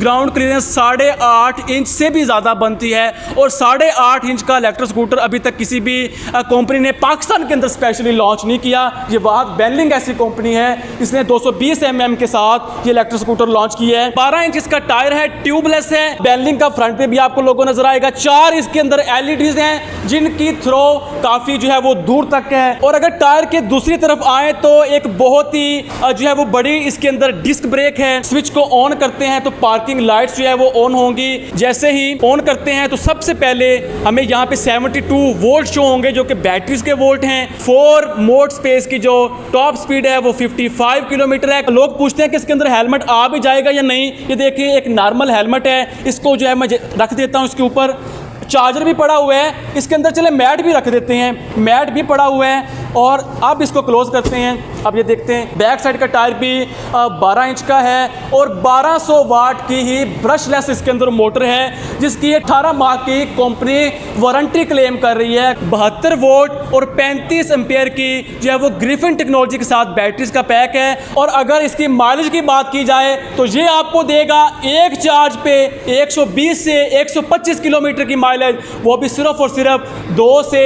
Ground clearance 8.5 inch से भी ज़्यादा बनती है और 8.5 इंच का इलेक्ट्रिक स्कूटर अभी तक किसी भी कंपनी ने पाकिस्तान के अंदर स्पेशली लॉन्च नहीं किया। ये वाहद बेनलिंग ऐसी कंपनी है, इसने 220 mm के साथ ये इलेक्ट्रिक स्कूटर लॉन्च किया है। 12 इंच इसका टायर है, ट्यूबलेस है। बेनलिंग का फ्रंट पे भी आपको लोगो नजर आएगा। 4 इसके अंदर LEDs हैं जिनकी थ्रो काफ़ी जो है वो दूर तक है। और अगर टायर के दूसरी तरफ आए तो एक बहुत ही जो है वो बड़ी इसके अंदर डिस्क ब्रेक है। स्विच को ऑन करते हैं तो पार्किंग लाइट्स जो है वो ऑन होंगी। जैसे ही ऑन करते हैं तो सबसे पहले हमें यहाँ पे 72 वोल्ट शो होंगे जो कि बैटरीज के वोल्ट हैं। 4 मोड स्पेस की जो टॉप स्पीड है वो 55 किलोमीटर है। लोग पूछते हैं कि इसके अंदर हेलमेट आ भी जाएगा या नहीं। ये देखिए एक नॉर्मल हेलमेट है, इसको जो है मैं रख देता हूँ इसके ऊपर। चार्जर भी पड़ा हुआ है इसके अंदर, चले मैट भी रख देते हैं, मैट भी पड़ा हुआ है। और अब इसको क्लोज करते हैं। अब ये देखते हैं बैक साइड का टायर भी 12 इंच का है और 1200 वाट की ही ब्रशलेस इसके अंदर मोटर है जिसकी 18 माह की कंपनी वारंटी क्लेम कर रही है। 72 वोल्ट और 35 एम्पियर की जो है वो ग्रिफिन टेक्नोलॉजी के साथ बैटरीज का पैक है। और अगर इसकी माइलेज की बात की जाए तो ये आपको देगा एक चार्ज पे 120 से 125 किलोमीटर की माइलेज, वो भी सिर्फ और सिर्फ 2 से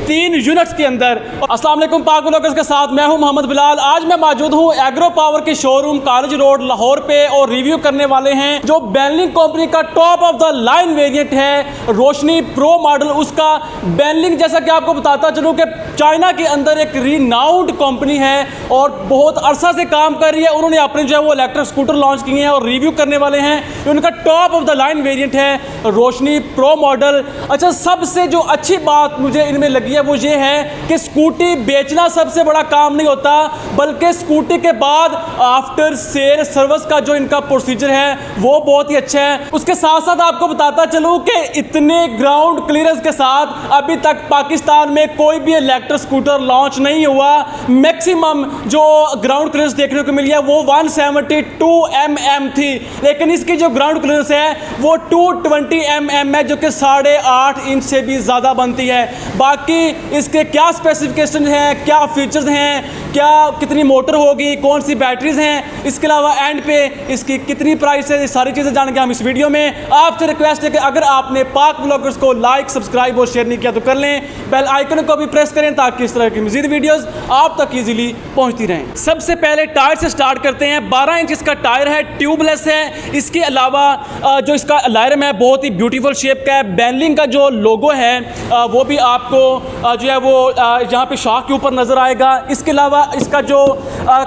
3 यूनिट्स के अंदर। अस्सलाम वालेकुम पाक व्लॉगर्स के साथ मैं हूं मोहम्मद बिलाल। आज मैं मौजूद हूं एग्रो पावर के शोरूम कॉलेज रोड लाहौर पे और रिव्यू करने वाले हैं जो बेनलिंग कंपनी का top of the line variant है रोशनी प्रो मॉडल। उसका बेनलिंग जैसा कि आपको बताता चलूं कि चाइना के अंदर एक रीनाउंड कंपनी है और बहुत अरसा से काम कर रही है। उन्होंने अपने जो है वो इलेक्ट्रिक स्कूटर लॉन्च किए हैं और रिव्यू करने वाले हैं। उनका top of the line variant है रोशनी प्रो मॉडल। अच्छा, सबसे जो अच्छी बात मुझे इनमें लगी है वो ये है कि स्कूटी बेचना सबसे बड़ा काम नहीं होता, बल्कि स्कूटी के बाद आफ्टर सेल सर्विस का जो इनका प्रोसीजर है वो बहुत ही अच्छा है। उसके साथ साथ आपको बताता चलूं कि इतने ग्राउंड क्लियरेंस के साथ अभी तक पाकिस्तान में कोई भी इलेक्ट्रिक स्कूटर लॉन्च नहीं हुआ। मैक्सिमम जो ग्राउंड क्लियरेंस देखने को मिली है वो 172 mm थी, लेकिन इसकी जो ग्राउंड क्लियरेंस है वो 220 mm है जो कि 8.5 इंच से भी ज़्यादा बनती है। बाकी इसके क्या स्पेसिफिकेशन हैं, क्या फीचर्स हैं, क्या कितनी मोटर होगी, कौन सी बैटरीज हैं, इसके अलावा एंड पे इसकी कितनी प्राइस है, ये सारी चीज़ें जान के हम इस वीडियो में। आपसे रिक्वेस्ट है कि अगर आपने पाक व्लॉगर्स को लाइक सब्सक्राइब और शेयर नहीं किया तो कर लें, बेल आइकन को भी प्रेस करें ताकि इस तरह की मज़ीद वीडियोस आप तक ईजिली पहुंचती रहें। सबसे पहले टायर से स्टार्ट करते हैं। 12 इंच इसका टायर है, ट्यूबलेस है। इसके अलावा जो इसका अलायरम है बहुत ही ब्यूटीफुल शेप का है। बेनलिंग का जो लोगो है वो भी आपको जो है वो यहाँ पे शॉक के ऊपर नज़र आएगा। इसके अलावा इसका जो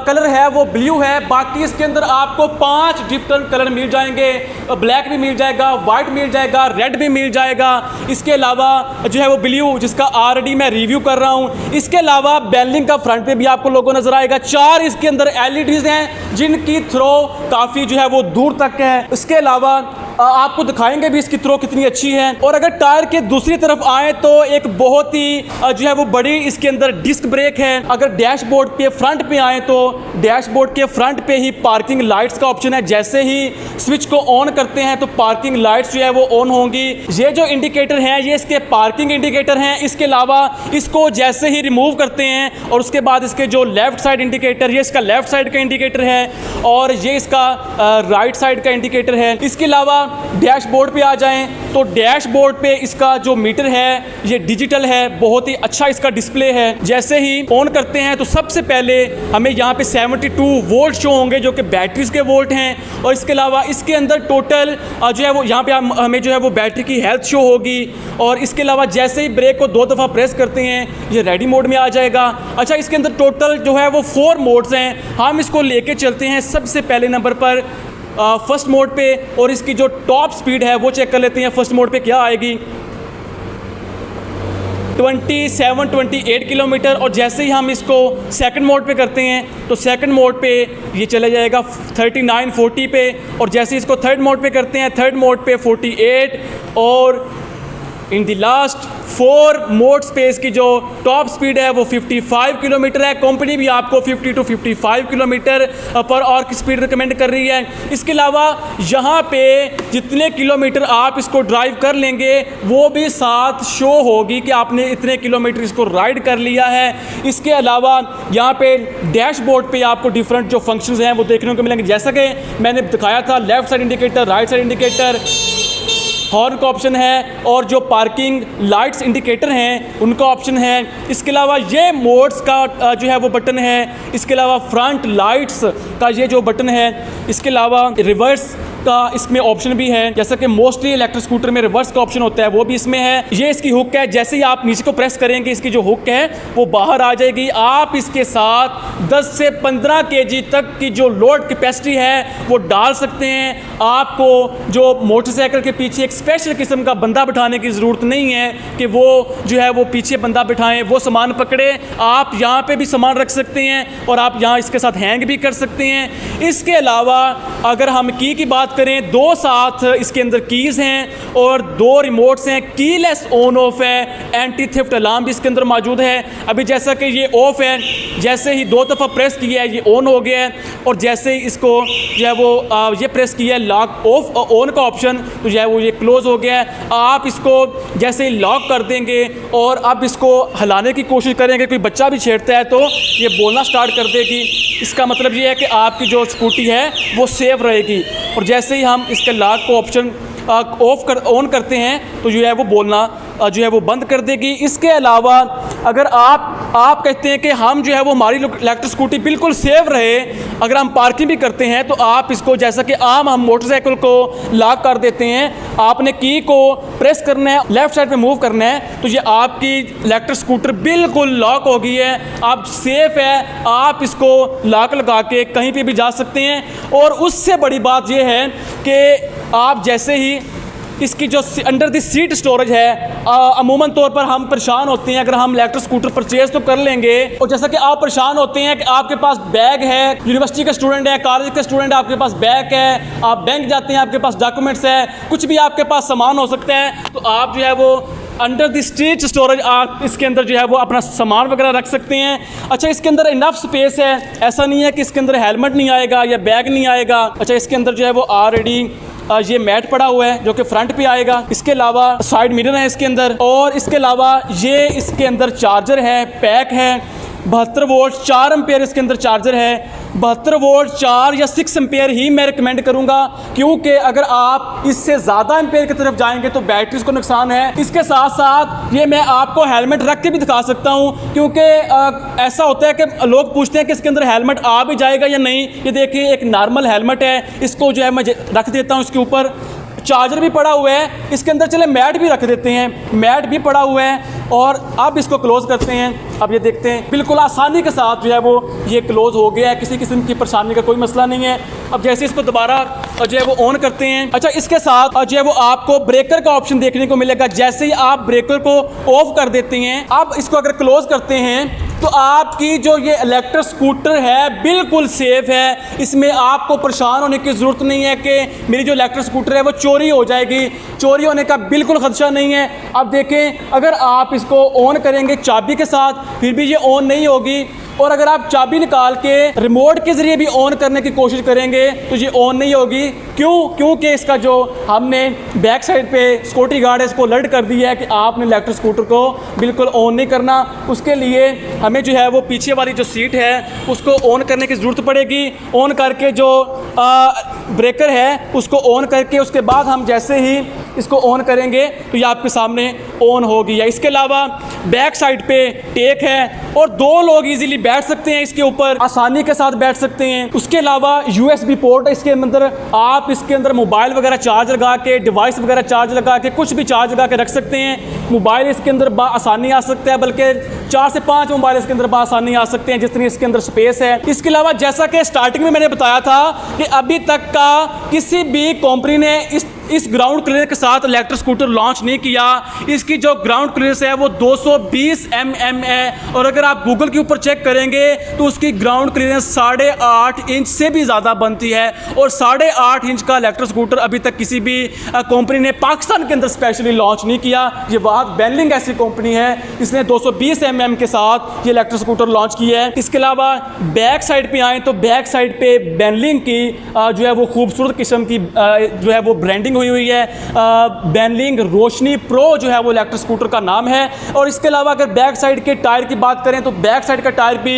कलर है वो ब्लू है। बाकी इसके अंदर आपको 5 डिफरेंट कलर मिल जाएंगे, ब्लैक भी मिल जाएगा, वाइट मिल जाएगा, रेड भी मिल जाएगा। इसके अलावा जो है वो ब्लू जिसका ऑलरेडी मैं रिव्यू कर रहा हूँ। इसके अलावा बेनलिंग का फ्रंट पे भी आपको लोगो नज़र आएगा। 4 इसके अंदर LEDs हैं जिनकी थ्रो काफ़ी जो है वो दूर तक है। इसके अलावा आपको दिखाएंगे भी इसकी थ्रो कितनी अच्छी है। और अगर टायर के दूसरी तरफ आए तो एक बहुत ही जो है वो बड़ी इसके अंदर डिस्क ब्रेक है। अगर डैशबोर्ड के फ्रंट पे आए तो डैशबोर्ड के फ्रंट पे ही पार्किंग लाइट्स का ऑप्शन है। जैसे ही स्विच को ऑन करते हैं तो पार्किंग लाइट्स जो है वो ऑन होंगी। ये जो इंडिकेटर हैं ये इसके पार्किंग इंडिकेटर हैं। इसके अलावा इसको जैसे ही रिमूव करते हैं और उसके बाद इसके जो लेफ्ट साइड इंडिकेटर, ये इसका लेफ्ट साइड का इंडिकेटर है और ये इसका राइट साइड का इंडिकेटर है। इसके अलावा डैशबोर्ड पे आ जाएं तो डैशबोर्ड पे इसका जो मीटर है ये डिजिटल है, बहुत ही अच्छा इसका डिस्प्ले है। जैसे ही ऑन करते हैं तो सबसे पहले हमें यहाँ पे 72 वोल्ट शो होंगे जो कि बैटरीज के वोल्ट हैं। और इसके अलावा इसके अंदर टोटल जो है वो यहाँ पे हमें जो है वो बैटरी की हेल्थ शो होगी। और इसके अलावा जैसे ही ब्रेक को 2 दफ़ा प्रेस करते हैं ये रेडी मोड में आ जाएगा। अच्छा, इसके अंदर टोटल जो है वो 4 मोड्स हैं, हम इसको लेके चलते हैं। सबसे पहले नंबर पर फर्स्ट मोड पे और इसकी जो टॉप स्पीड है वो चेक कर लेते हैं। फर्स्ट मोड पे क्या आएगी, 27-28 किलोमीटर। और जैसे ही हम इसको सेकंड मोड पे करते हैं तो सेकंड मोड पे ये चला जाएगा 39-40 पे। और जैसे इसको थर्ड मोड पे करते हैं, थर्ड मोड पे 48 और in the last 4 mode space की जो टॉप स्पीड है वो 55 किलोमीटर है। कंपनी भी आपको 50 टू 55 किलोमीटर पर आवर की स्पीड रिकमेंड कर रही है। इसके अलावा यहाँ पे जितने किलोमीटर आप इसको ड्राइव कर लेंगे वो भी साथ शो होगी कि आपने इतने किलोमीटर इसको राइड कर लिया है। इसके अलावा यहाँ पे डैशबोर्ड पे आपको डिफरेंट जो फंक्शंस हैं वो देखने को मिलेंगे, जैसा कि मैंने दिखाया था, left side indicator, right side indicator, horn का ऑप्शन है और जो पार्किंग लाइट्स इंडिकेटर हैं उनका ऑप्शन है। इसके अलावा ये मोड्स का जो है वो बटन है। इसके अलावा फ्रंट लाइट्स का ये जो बटन है। इसके अलावा रिवर्स का इसमें ऑप्शन भी है, जैसा कि मोस्टली इलेक्ट्रिक स्कूटर में रिवर्स का ऑप्शन होता है वो भी इसमें है। ये इसकी हुक है, जैसे ही आप नीचे को प्रेस करेंगे इसकी जो हुक है वो बाहर आ जाएगी। आप इसके साथ 10 से 15 केजी तक की जो लोड कैपेसिटी है वो डाल सकते हैं। आपको जो मोटरसाइकिल के पीछे एक स्पेशल किस्म का बंदा बिठाने की ज़रूरत नहीं है कि वो जो है वो पीछे बंदा बिठाएं, वो सामान पकड़े। आप यहाँ पे भी सामान रख सकते हैं और आप यहाँ इसके साथ हैंग भी कर सकते हैं। इसके अलावा अगर हम की बात करें, 2 साथ इसके अंदर कीज़ हैं और 2 रिमोट्स हैं। कीलेस ऑन ऑफ है, एंटी थेफ्ट अलार्म भी इसके अंदर मौजूद है। अभी जैसा कि ये ऑफ है, जैसे ही 2 दफ़ा प्रेस किया है ये ऑन हो गया है और जैसे ही इसको जो है वो ये प्रेस किया है लॉक ऑफ ऑन का ऑप्शन, तो जो है वो ये क्लोज़ हो गया है। आप इसको जैसे ही लॉक कर देंगे और अब इसको हिलाने की कोशिश करेंगे, कोई बच्चा भी छेड़ता है तो ये बोलना स्टार्ट कर देगी। इसका मतलब ये है कि आपकी जो स्कूटी है वो सेफ रहेगी। और जैसे ही हम इसके लॉक को ऑप्शन ऑन करते हैं तो जो है वो बोलना जो है वो बंद कर देगी। इसके अलावा अगर आप कहते हैं कि हम जो है वो हमारी इलेक्ट्रिक स्कूटी बिल्कुल सेफ रहे, अगर हम पार्किंग भी करते हैं तो आप इसको जैसा कि आम हम मोटरसाइकिल को लॉक कर देते हैं, आपने की को प्रेस करना है, लेफ़्ट साइड पे मूव करना है तो ये आपकी इलेक्ट्रिक स्कूटर बिल्कुल लॉक हो गई है। आप सेफ़ है, आप इसको लॉक लगा के कहीं पे भी जा सकते हैं। और उससे बड़ी बात ये है कि आप जैसे ही इसकी जो अंडर द सीट स्टोरेज है, अमूमन तौर पर हम परेशान होते हैं अगर हम इलेक्ट्रिक स्कूटर परचेज तो कर लेंगे और जैसा कि आप परेशान होते हैं कि आपके पास बैग है, यूनिवर्सिटी का स्टूडेंट है, कॉलेज का स्टूडेंट है, आपके पास बैग है, आप बैंक जाते हैं, आपके पास डॉक्यूमेंट्स है, कुछ भी आपके पास सामान हो सकता है, तो आप जो है वो अंडर द सीट स्टोरेज आप इसके अंदर जो है वो अपना सामान वगैरह रख सकते हैं। अच्छा, इसके अंदर इनफ स्पेस है, ऐसा नहीं है कि इसके अंदर हेलमेट नहीं आएगा या बैग नहीं आएगा। अच्छा, इसके अंदर जो है वो ऑलरेडी ये मैट पड़ा हुआ है जो कि फ्रंट पे आएगा। इसके अलावा साइड मिरर है इसके अंदर और इसके अलावा ये इसके अंदर चार्जर है, पैक है, 72 वोल्ट 4 एम्पेयर इसके अंदर चार्जर है। 72 वोल्ट 4 या 6 एम्पेयर ही मैं रिकमेंड करूंगा, क्योंकि अगर आप इससे ज़्यादा एम्पेयर की तरफ जाएंगे तो बैटरीज को नुकसान है। इसके साथ साथ ये मैं आपको हेलमेट रख के भी दिखा सकता हूं, क्योंकि ऐसा होता है कि लोग पूछते हैं कि इसके अंदर हेलमेट आ भी जाएगा या नहीं। ये देखिए एक नॉर्मल हेलमेट है, इसको जो है मैं रख देता हूँ, इसके ऊपर चार्जर भी पड़ा हुआ है, इसके अंदर चले मैट भी रख देते हैं, मैट भी पड़ा हुआ है। और अब इसको क्लोज़ करते हैं। अब ये देखते हैं बिल्कुल आसानी के साथ जो है वो ये क्लोज़ हो गया है, किसी किस्म की परेशानी का कोई मसला नहीं है। अब जैसे इसको दोबारा जो है वो ऑन करते हैं, अच्छा इसके साथ जो है वो आपको ब्रेकर का ऑप्शन देखने को मिलेगा। जैसे ही आप ब्रेकर को ऑफ कर देते हैं, अब इसको अगर क्लोज़ करते हैं तो आपकी जो ये इलेक्ट्रिक स्कूटर है बिल्कुल सेफ़ है। इसमें आपको परेशान होने की ज़रूरत नहीं है कि मेरी जो इलेक्ट्रिक स्कूटर है वो चोरी हो जाएगी, चोरी होने का बिल्कुल ख़दशा नहीं है। अब देखें, अगर आप इसको ऑन करेंगे चाबी के साथ फिर भी ये ऑन नहीं होगी, और अगर आप चाबी निकाल के रिमोट के ज़रिए भी ऑन करने की कोशिश करेंगे तो ये ऑन नहीं होगी। क्योंकि इसका जो हमने बैक साइड पे सिक्योरिटी गार्ड है इसको अलर्ट कर दिया है कि आपने इलेक्ट्रिक स्कूटर को बिल्कुल ऑन नहीं करना। उसके लिए हमें जो है वो पीछे वाली जो सीट है उसको ऑन करने की ज़रूरत पड़ेगी। ऑन करके जो ब्रेकर है उसको ऑन करके उसके बाद हम जैसे ही इसको ऑन करेंगे तो ये आपके सामने ऑन होगी। या इसके अलावा बैक साइड पे टेक है और 2 लोग इजीली बैठ सकते हैं, इसके ऊपर आसानी के साथ बैठ सकते हैं। उसके अलावा USB पोर्ट है इसके अंदर, आप इसके अंदर मोबाइल वगैरह चार्ज लगा के, डिवाइस वगैरह चार्ज लगा के, कुछ भी चार्ज लगा के रख सकते हैं। मोबाइल इसके अंदर आसानी आ सकता है, बल्कि 4 से 5 मोबाइल इसके अंदर आसानी आ सकते हैं जितनी इसके अंदर स्पेस है। इसके अलावा जैसा कि स्टार्टिंग में मैंने बताया था कि अभी तक का किसी भी कंपनी ने इस इस ग्राउंड क्लियरेंस के साथ इलेक्ट्रिक स्कूटर लॉन्च नहीं किया। इसकी जो ग्राउंड क्लियरेंस है वो 220 mm है और अगर आप गूगल के ऊपर चेक करेंगे तो उसकी ग्राउंड क्लियरेंस 8.5 इंच से भी ज़्यादा बनती है और 8.5 इंच का इलेक्ट्रिक स्कूटर अभी तक किसी भी कंपनी ने पाकिस्तान के अंदर स्पेशली लॉन्च नहीं किया। ये वाहद बेनलिंग ऐसी कंपनी है, इसने 220 mm के साथ ये इलेक्ट्रिक स्कूटर लॉन्च किया है। इसके अलावा बैक साइड पे आए तो बैक साइड पे बेनलिंग की जो है वो खूबसूरत किस्म की जो है वो ब्रांडिंग हुई है। बेनलिंग रोशनी प्रो जो है वो इलेक्ट्रिक स्कूटर का नाम है। और इसके अलावा अगर बैक साइड के टायर की बात करें तो बैक साइड का टायर भी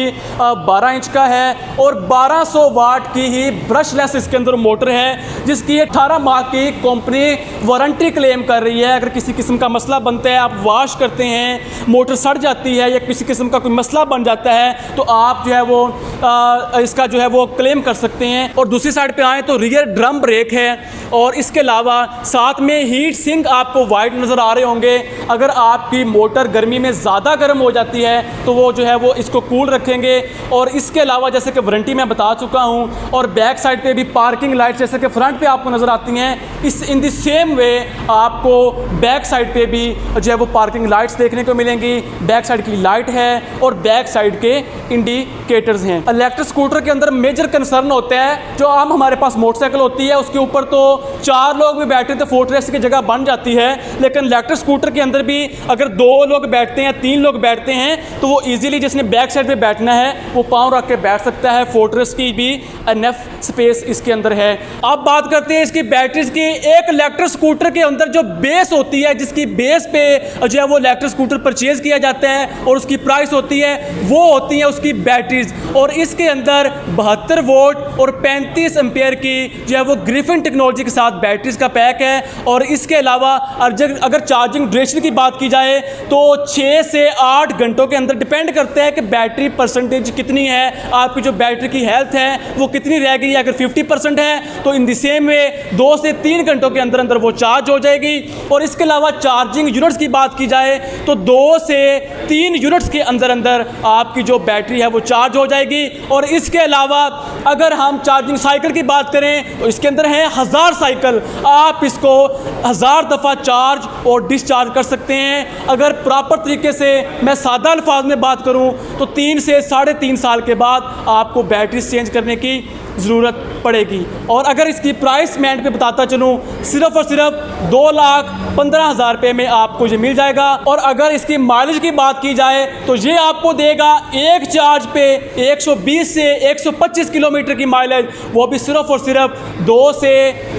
12 इंच का है और 1200 वाट की ही ब्रशलेस इसके अंदर मोटर है जिसकी 18 माह की कंपनी वारंटी क्लेम कर रही है। अगर किसी किस्म का मसला बनता है, आप वॉश करते हैं, मोटर सड़ जाती है या किसी किस्म का कोई मसला बन जाता है तो आप जो है वो इसका जो है वो क्लेम कर सकते हैं। और दूसरी साइड पे आए तो रियर ड्रम ब्रेक है और इसके अलावा साथ में हीट सिंक आपको वाइट नज़र आ रहे होंगे। अगर आपकी मोटर गर्मी में ज़्यादा गर्म हो जाती है तो वो जो है वो इसको कूल रखेंगे। और इसके अलावा जैसे कि वारंटी मैं बता चुका हूँ और बैक साइड पे भी पार्किंग लाइट जैसे कि फ्रंट पे आपको नज़र आती हैं, इस इन द सेम वे आपको बैक साइड पे भी जो है वो पार्किंग लाइट्स देखने को मिलेंगी। बैक साइड की लाइट है और बैक साइड के इंडिकेटर्स हैं। इलेक्ट्रिक स्कूटर के अंदर मेजर कंसर्न होता है जो आम हमारे पास मोटरसाइकिल होती है उसके ऊपर तो 4 लोग भी बैठे तो फुटरेस्ट की जगह बन जाती है, लेकिन इलेक्ट्रिक स्कूटर के अंदर भी अगर 2 लोग बैठते हैं, 3 लोग बैठते हैं तो वो इजीली जिसने बैक साइड पे बैठना है वो पाँव रख के बैठ सकता है। फुटरेस्ट की भी एनफ स्पेस इसके अंदर है। अब बात करते हैं इसकी बैटरीज की। एक इलेक्ट्रिक स्कूटर के अंदर जो बेस होती है, जिसकी बेस पे जो है वो इलेक्ट्रिक स्कूटर परचेज किया जाता है और उसकी प्राइस होती है, वो होती है उसकी बैटरीज। और इसके अंदर 72 वोल्ट और 35 एम्पेयर की जो है वो ग्रिफिन टेक्नोलॉजी के साथ बैटरीज का पैक है। और इसके अलावा अगर चार्जिंग ड्यूरेशन की बात की जाए तो 6 से 8 घंटों के अंदर डिपेंड करता है कि बैटरी परसेंटेज कितनी है, आपकी जो बैटरी की हेल्थ है वो कितनी रह गई है। अगर 50% है तो इन द सेम वे 2 से 3 घंटों के अंदर अंदर वो चार्ज हो जाएगी। और इसके अलावा चार्जिंग यूनिट्स की बात की जाए तो 2 से 3 यूनिट्स के अंदर अंदर आपकी जो बैटरी है वो चार्ज हो जाएगी। और इसके अलावा अगर हम चार्जिंग साइकिल की बात करें तो इसके अंदर है 1000 साइकिल, आप इसको 1000 दफ़ा चार्ज और डिस्चार्ज कर सकते हैं। अगर प्रॉपर तरीके से मैं सादा अल्फाज में बात करूं तो 3 से 3.5 साल के बाद आपको बैटरी चेंज करने की ज़रूरत पड़ेगी। और अगर इसकी प्राइस मैं पे बताता चलूँ, सिर्फ और सिर्फ 2,15,000 रुपये में आपको ये मिल जाएगा। और अगर इसकी माइलेज की बात की जाए तो ये आपको देगा एक चार्ज पे 120 से 125 किलोमीटर की माइलेज, वो भी सिर्फ और सिर्फ 2 से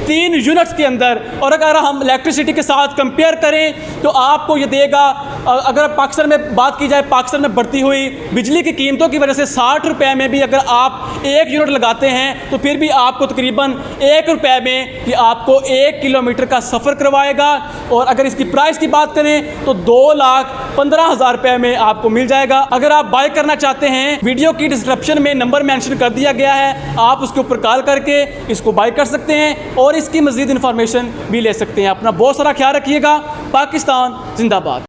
3 यूनिट्स के अंदर। और अगर हम इलेक्ट्रिसिटी के साथ कंपेयर करें तो आपको ये देगा, अगर पाकिस्तान में बात की जाए, पाकिस्तान में बढ़ती हुई बिजली की कीमतों की वजह से 60 रुपये में भी अगर आप 1 यूनिट लगाते हैं तो फिर भी आपको तकरीबन 1 रुपये में ये आपको 1 किलोमीटर का सफ़र करवाएगा। और अगर इसकी प्राइस की बात करें तो 2,15,000 रुपये में आपको मिल जाएगा। अगर आप बाय करना चाहते हैं, वीडियो की डिस्क्रिप्शन में नंबर मेंशन कर दिया गया है, आप उसके ऊपर कॉल करके इसको बाय कर सकते हैं और इसकी मज़ीद इन्फॉर्मेशन भी ले सकते हैं। अपना बहुत सारा ख्याल रखिएगा। पाकिस्तान जिंदाबाद।